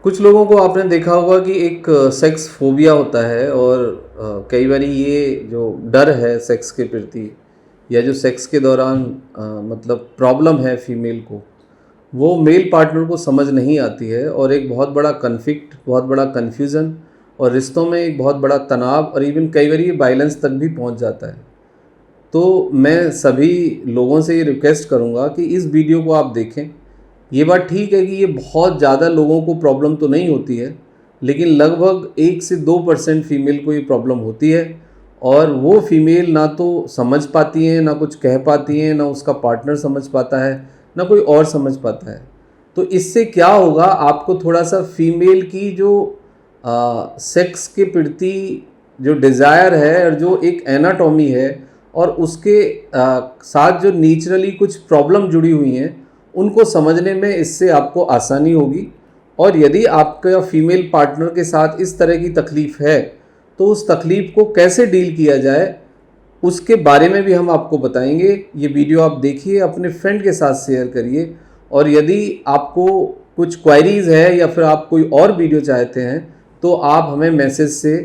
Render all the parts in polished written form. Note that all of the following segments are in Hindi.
कुछ लोगों को आपने देखा होगा कि एक सेक्स फोबिया होता है और कई बार ये जो डर है सेक्स के प्रति या जो सेक्स के दौरान मतलब प्रॉब्लम है फीमेल को, वो मेल पार्टनर को समझ नहीं आती है और एक बहुत बड़ा कन्फ्लिक्ट, बहुत बड़ा कन्फ्यूज़न और रिश्तों में एक बहुत बड़ा तनाव और इवन कई बार ये वायलेंस तक भी पहुंच जाता है। तो मैं सभी लोगों से ये रिक्वेस्ट करूँगा कि इस वीडियो को आप देखें। ये बात ठीक है कि ये बहुत ज़्यादा लोगों को प्रॉब्लम तो नहीं होती है, लेकिन लगभग 1 से 2% फीमेल को ये प्रॉब्लम होती है और वो फीमेल ना तो समझ पाती हैं, ना कुछ कह पाती हैं, ना उसका पार्टनर समझ पाता है, ना कोई और समझ पाता है। तो इससे क्या होगा, आपको थोड़ा सा फीमेल की जो सेक्स के प्रति जो डिज़ायर है और जो एक एनाटॉमी है और उसके साथ जो नेचुरली कुछ प्रॉब्लम जुड़ी हुई हैं, उनको समझने में इससे आपको आसानी होगी। और यदि आपका फीमेल पार्टनर के साथ इस तरह की तकलीफ़ है तो उस तकलीफ़ को कैसे डील किया जाए उसके बारे में भी हम आपको बताएंगे। ये वीडियो आप देखिए, अपने फ्रेंड के साथ शेयर करिए और यदि आपको कुछ क्वेरीज़ है या फिर आप कोई और वीडियो चाहते हैं तो आप हमें मैसेज से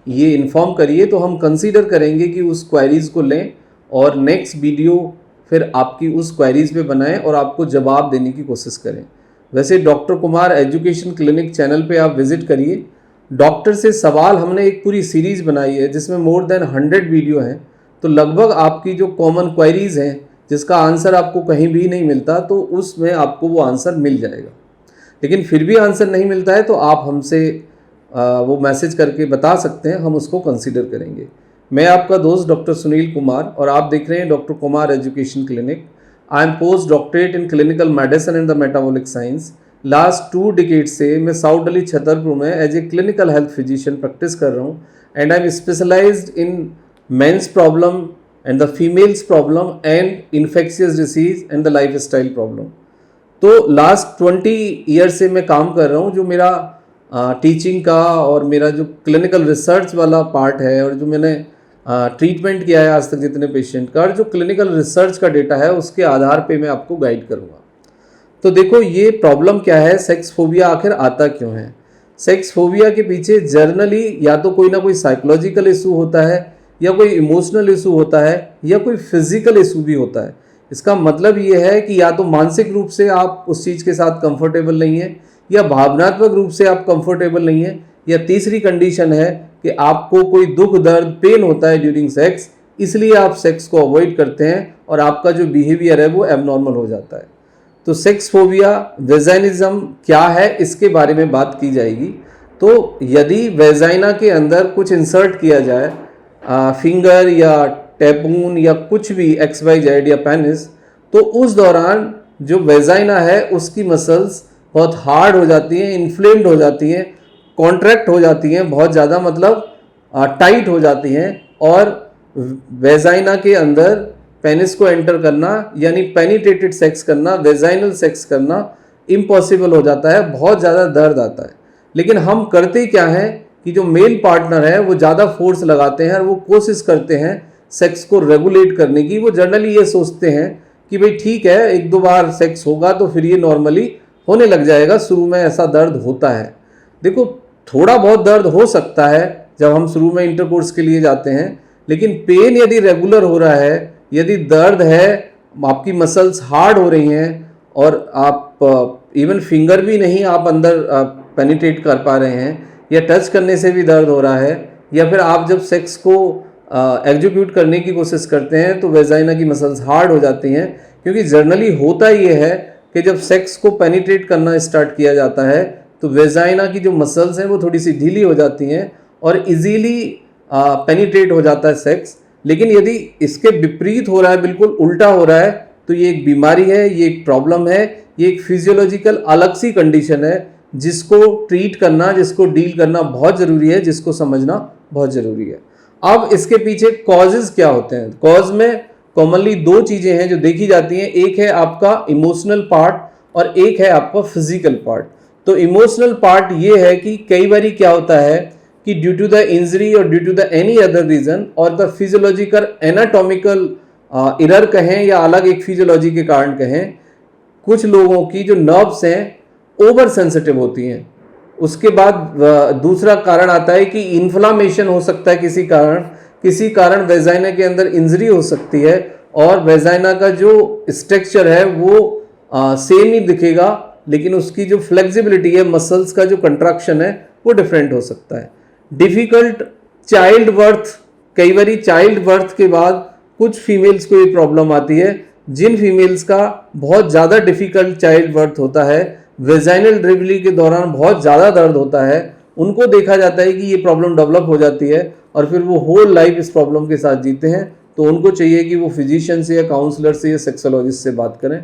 ये इन्फॉर्म करिए, तो हम कंसीडर करेंगे कि उस क्वेरीज़ को लें और नेक्स्ट वीडियो फिर आपकी उस क्वेरीज़ पे बनाएं और आपको जवाब देने की कोशिश करें। वैसे doctor Kumar education clinic channel पे आप विज़िट करिए। डॉक्टर से सवाल हमने एक पूरी सीरीज़ बनाई है जिसमें मोर देन 100 वीडियो हैं। तो लगभग आपकी जो कॉमन क्वेरीज़ हैं जिसका आंसर आपको कहीं भी नहीं मिलता, तो उसमें आपको वो आंसर मिल जाएगा। लेकिन फिर भी आंसर नहीं मिलता है तो आप हमसे वो मैसेज करके बता सकते हैं, हम उसको कंसीडर करेंगे। मैं आपका दोस्त डॉक्टर सुनील कुमार और आप देख रहे हैं doctor Kumar education clinic. I am post doctorate in clinical medicine and the metabolic science. Last 2 decade से मैं साउथ दिल्ली छतरपुर में as a clinical health physician practice कर रहा हूँ and I am specialized in men's problem and the females problem and infectious disease and the lifestyle problem. तो लास्ट 20 ईयर से मैं काम कर रहा हूँ। जो मेरा टीचिंग का और मेरा जो क्लिनिकल रिसर्च वाला पार्ट है और जो मैंने ट्रीटमेंट किया है आज तक जितने पेशेंट का, और जो क्लिनिकल रिसर्च का डेटा है उसके आधार पे मैं आपको गाइड करूँगा। तो देखो ये प्रॉब्लम क्या है, सेक्स फोबिया आखिर आता क्यों है। सेक्स फोबिया के पीछे जर्नली या तो कोई ना कोई साइकोलॉजिकल इशू होता है या कोई इमोशनल इशू होता है या कोई फिजिकल इशू भी होता है। इसका मतलब ये है कि या तो मानसिक रूप से आप उस चीज़ के साथ कंफर्टेबल नहीं हैं या भावनात्मक रूप से आप कंफर्टेबल नहीं हैं, या तीसरी कंडीशन है कि आपको कोई दुख दर्द पेन होता है ड्यूरिंग सेक्स, इसलिए आप सेक्स को अवॉइड करते हैं और आपका जो बिहेवियर है वो एबनॉर्मल हो जाता है। तो सेक्स फोबिया, वेजाइनिज्म क्या है, इसके बारे में बात की जाएगी। तो यदि वेजाइना के अंदर कुछ इंसर्ट किया जाए, फिंगर या टैपून या कुछ भी XYZ या पेनिस, तो उस दौरान जो वेजाइना है उसकी मसल्स बहुत हार्ड हो जाती हैं, इन्फ्लेम्ड हो जाती हैं, कॉन्ट्रैक्ट हो जाती हैं, बहुत ज़्यादा मतलब टाइट हो जाती हैं और वेजाइना के अंदर पेनिस को एंटर करना यानी पेनिट्रेटेड सेक्स करना, वेजाइनल सेक्स करना इम्पॉसिबल हो जाता है, बहुत ज़्यादा दर्द आता है। लेकिन हम करते क्या हैं कि जो मेल पार्टनर है वो ज़्यादा फोर्स लगाते हैं और वो कोशिश करते हैं सेक्स को रेगुलेट करने की। वो जनरली ये सोचते हैं कि भाई ठीक है, 1-2 बार सेक्स होगा तो फिर ये नॉर्मली होने लग जाएगा, शुरू में ऐसा दर्द होता है। देखो थोड़ा बहुत दर्द हो सकता है जब हम शुरू में इंटरकोर्स के लिए जाते हैं, लेकिन पेन यदि रेगुलर हो रहा है, यदि दर्द है, आपकी मसल्स हार्ड हो रही हैं और आप इवन फिंगर भी नहीं आप अंदर पेनिट्रेट कर पा रहे हैं या टच करने से भी दर्द हो रहा है, या फिर आप जब सेक्स को एग्जीक्यूट करने की कोशिश करते हैं तो वेजाइना की मसल्स हार्ड हो जाती हैं। क्योंकि जनरली होता ये है कि जब सेक्स को पेनिट्रेट करना स्टार्ट किया जाता है तो वेजाइना की जो मसल्स हैं वो थोड़ी सी ढीली हो जाती हैं और इजीली पेनिट्रेट हो जाता है सेक्स। लेकिन यदि इसके विपरीत हो रहा है, बिल्कुल उल्टा हो रहा है, तो ये एक बीमारी है, ये एक प्रॉब्लम है, ये एक फिजियोलॉजिकल अलग सी कंडीशन है जिसको ट्रीट करना, जिसको डील करना बहुत ज़रूरी है, जिसको समझना बहुत ज़रूरी है। अब इसके पीछे कॉजेज़ क्या होते हैं। कॉज में कॉमनली 2 चीज़ें हैं जो देखी जाती हैं, एक है आपका इमोशनल पार्ट और एक है आपका फिजिकल पार्ट। तो इमोशनल पार्ट ये है कि कई बार क्या होता है कि ड्यू टू द इंजरी और due to the any other reason और द फिजियोलॉजिकल एनाटॉमिकल एरर कहें या अलग एक फिजियोलॉजी के कारण कहें, कुछ लोगों की जो नर्व्स हैं ओवर सेंसिटिव होती हैं उसके बाद दूसरा कारण आता है कि इन्फ्लामेशन हो सकता है किसी कारण वेजाइना के अंदर इंजरी हो सकती है और वेजाइना का जो स्ट्रक्चर है वो सेम ही दिखेगा, लेकिन उसकी जो फ्लेक्सिबिलिटी है, मसल्स का जो कंट्रैक्शन है वो डिफरेंट हो सकता है। डिफिकल्ट चाइल्ड बर्थ, कई बार चाइल्ड बर्थ के बाद कुछ फीमेल्स को ये प्रॉब्लम आती है, जिन फीमेल्स का बहुत ज़्यादा डिफिकल्ट चाइल्ड बर्थ होता है, वेजाइनल डिलीवरी के दौरान बहुत ज़्यादा दर्द होता है, उनको देखा जाता है कि ये प्रॉब्लम डेवलप हो जाती है और फिर वो होल लाइफ इस प्रॉब्लम के साथ जीते हैं। तो उनको चाहिए कि वो फिजिशियन से या काउंसलर से या सेक्सोलॉजिस्ट से बात करें।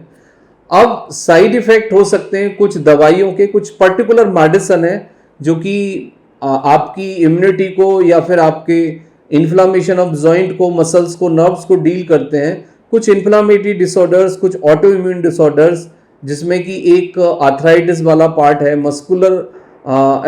अब साइड इफेक्ट हो सकते हैं कुछ दवाइयों के, कुछ पर्टिकुलर मेडिसिन है जो कि आपकी इम्यूनिटी को या फिर आपके इन्फ्लामेशन ऑफ जॉइंट को, मसल्स को, नर्व्स को डील करते हैं। कुछ इन्फ्लामेटरी डिसऑर्डर्स, कुछ ऑटो इम्यून डिसऑर्डर्स, जिसमें कि एक आर्थराइटिस वाला पार्ट है, मस्कुलर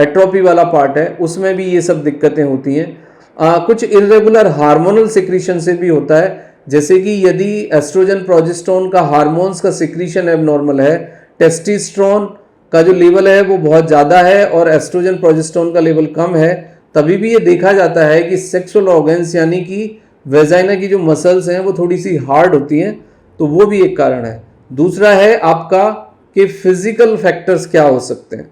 एट्रोपी वाला पार्ट है, उसमें भी ये सब दिक्कतें होती हैं। कुछ इरेगुलर हार्मोनल सिक्रीशन से भी होता है, जैसे कि यदि एस्ट्रोजन प्रोजेस्टेरोन का हार्मोन्स का सिक्रीशन एबनॉर्मल है, टेस्टोस्टेरोन का जो लेवल है वो बहुत ज़्यादा है और एस्ट्रोजन प्रोजेस्टेरोन का लेवल कम है, तभी भी ये देखा जाता है कि सेक्सुअल ऑर्गन्स यानी कि वेजाइना की जो मसल्स हैं वो थोड़ी सी हार्ड होती हैं, तो वो भी एक कारण है। दूसरा है आपका कि फिजिकल फैक्टर्स क्या हो सकते हैं।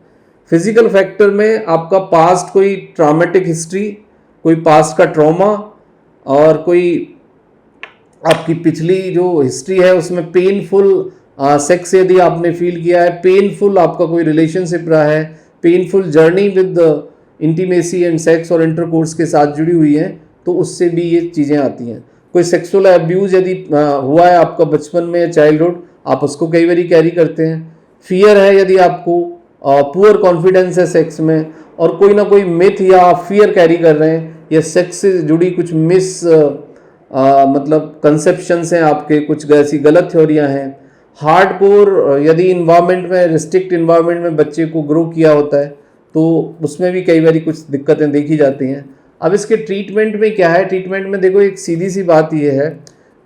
फिजिकल फैक्टर में आपका पास्ट कोई ट्रॉमेटिक हिस्ट्री, कोई पास्ट का ट्रॉमा और कोई आपकी पिछली जो हिस्ट्री है उसमें पेनफुल सेक्स यदि आपने फील किया है, पेनफुल आपका कोई रिलेशनशिप रहा है, painful journey with intimacy and sex और इंटरकोर्स के साथ जुड़ी हुई है, तो उससे भी ये चीज़ें आती हैं। कोई सेक्सुअल अब्यूज़ यदि हुआ है आपका बचपन में या चाइल्डहुड, आप उसको कई बार कैरी करते हैं। फियर है यदि आपको, पुअर कॉन्फिडेंस है सेक्स में, और कोई ना कोई मिथ या आप फियर कैरी कर रहे हैं, या सेक्स से जुड़ी कुछ मतलब कंसेप्शंस हैं आपके, कुछ ऐसी गलत थ्योरियां हैं। हार्डकोर यदि इन्वायरमेंट में, रिस्ट्रिक्ट इन्वायरमेंट में बच्चे को ग्रो किया होता है, तो उसमें भी कई बार कुछ दिक्कतें देखी जाती हैं। अब इसके ट्रीटमेंट में क्या है? ट्रीटमेंट में देखो, एक सीधी सी बात यह है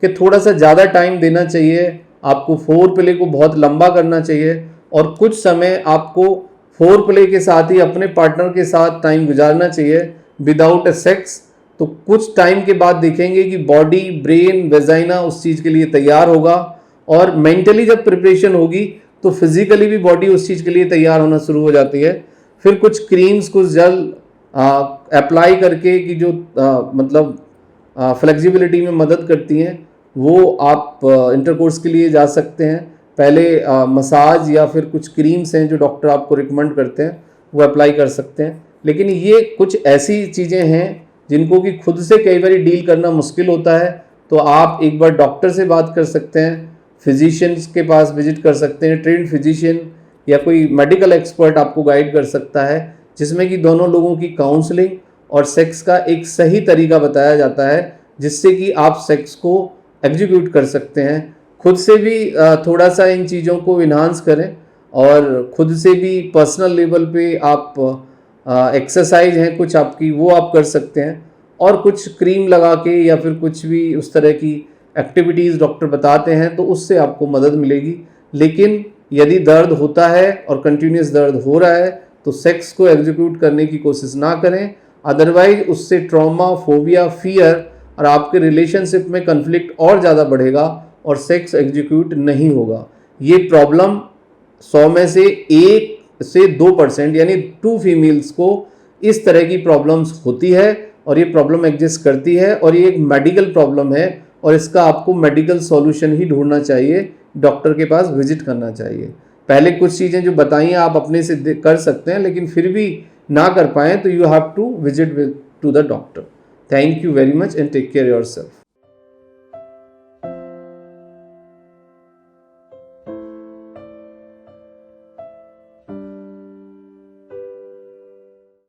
कि थोड़ा सा ज़्यादा टाइम देना चाहिए आपको, फोर प्ले को बहुत लंबा करना चाहिए और कुछ समय आपको फोर प्ले के साथ ही अपने पार्टनर के साथ टाइम गुजारना चाहिए विदाउट अ सेक्स। तो कुछ टाइम के बाद देखेंगे कि बॉडी, ब्रेन, वेजाइना उस चीज़ के लिए तैयार होगा, और मेंटली जब प्रिपरेशन होगी तो फिजिकली भी बॉडी उस चीज़ के लिए तैयार होना शुरू हो जाती है। फिर कुछ क्रीम्स, कुछ जेल अप्लाई करके कि जो मतलब फ्लेक्सिबिलिटी में मदद करती हैं, वो आप इंटरकोर्स के लिए जा सकते हैं। पहले मसाज या फिर कुछ क्रीम्स हैं जो डॉक्टर आपको रिकमेंड करते हैं, वो अप्लाई कर सकते हैं। लेकिन ये कुछ ऐसी चीज़ें हैं जिनको कि खुद से कई बार डील करना मुश्किल होता है, तो आप एक बार डॉक्टर से बात कर सकते हैं, फिजिशियंस के पास विजिट कर सकते हैं, ट्रेंड फिजिशियन या कोई मेडिकल एक्सपर्ट आपको गाइड कर सकता है, जिसमें कि दोनों लोगों की काउंसलिंग और सेक्स का एक सही तरीका बताया जाता है, जिससे कि आप सेक्स को एग्जीक्यूट कर सकते हैं। खुद से भी थोड़ा सा इन चीज़ों को इन्हांस करें, और खुद से भी पर्सनल लेवल पे आप एक्सरसाइज हैं कुछ आपकी, वो आप कर सकते हैं, और कुछ क्रीम लगा के या फिर कुछ भी उस तरह की एक्टिविटीज़ डॉक्टर बताते हैं, तो उससे आपको मदद मिलेगी। लेकिन यदि दर्द होता है और कंटिन्यूस दर्द हो रहा है, तो सेक्स को एग्जीक्यूट करने की कोशिश ना करें, अदरवाइज उससे ट्रॉमा, फोबिया, फियर और आपके रिलेशनशिप में कन्फ्लिक्ट और ज़्यादा बढ़ेगा और सेक्स एग्जीक्यूट नहीं होगा। ये प्रॉब्लम 100 में से 1 से 2% यानी 2 फीमेल्स को इस तरह की प्रॉब्लम्स होती है, और ये प्रॉब्लम एग्जिस्ट करती है, और ये एक मेडिकल प्रॉब्लम है, और इसका आपको मेडिकल सॉल्यूशन ही ढूंढना चाहिए, डॉक्टर के पास विजिट करना चाहिए। पहले कुछ चीज़ें जो बताई हैं आप अपने से कर सकते हैं, लेकिन फिर भी ना कर पाएँ तो you have to visit to the doctor. Thank you very much and take care yourself.